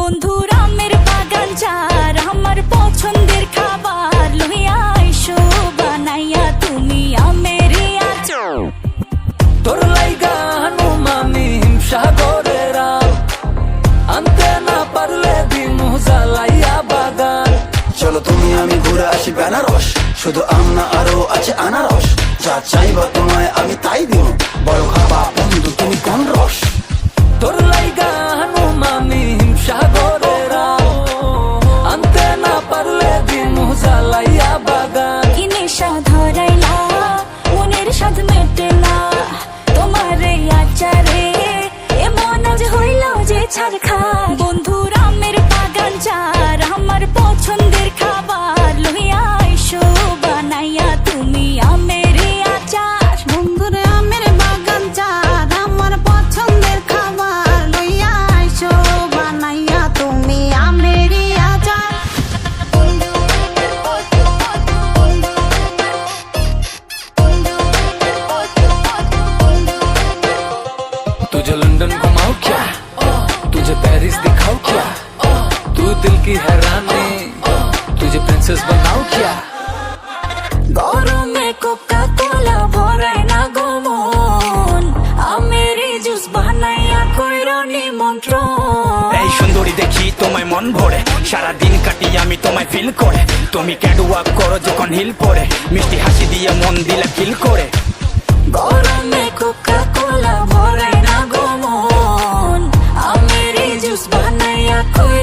বন্ধুর আমের বাগান যার আমার পছন্দের খাবার লইয়া আইসো বানাইয়া তুমি আমের আচার। তোর লাইগা হানুমামি হিমসাগরের আম, আনতে না পারলে দিমু জ্বালাইয়া বাগান। চলো তুমি আমি ঘুরে আসি বেনারস, শুধু আম না আরো আছে আনারস। যা চাইবা তোমায় আমি তাই দিব, বড় খাবা বন্ধু তুমি কোন রস। তোর লাইগা হানুমামি হিমসাগরের আম, আনতে না পারলে দিমু জ্বালাইয়া বাগান। কি নেশা ধরাইলা মনের স্বাদ মেটে না তোমার এই আচারে, এমন আজ হইল যে ছাড় খা। বন্ধুর আমের বাগান যার আমার পছন্দের খাবার লইয়া আইসো বানাইয়া তুমি আমের আচার। বন্ধুর আমের বাগান যার আমার পছন্দের খাবার লইয়া আইসো বানাইয়া তুমি আমের আচার। तुझे लंदन घुमाऊं क्या, तुझे पेरिस दिखाऊं क्या, तू दिल की हैरानी, तुझे प्रिंसेस बनाऊं क्या। গরমে কোকা কোলা ভরাই না গমন, আমের জুস বানাইয়া কইরো নিমন্ত্রণ। এই সুন্দরী দেখি তোমায় মন ভরে, সারাদিন কাটি আমি তোমায় ফিল করে। তুমি ক্যাটওয়াক করো যখন হিল পরে, মিষ্টি হাসি দিয়ে মন দিলে ফিল করে। গরমে কোকা কোলা ভরাই না গমন, আমের জুস বানাইয়া কইরো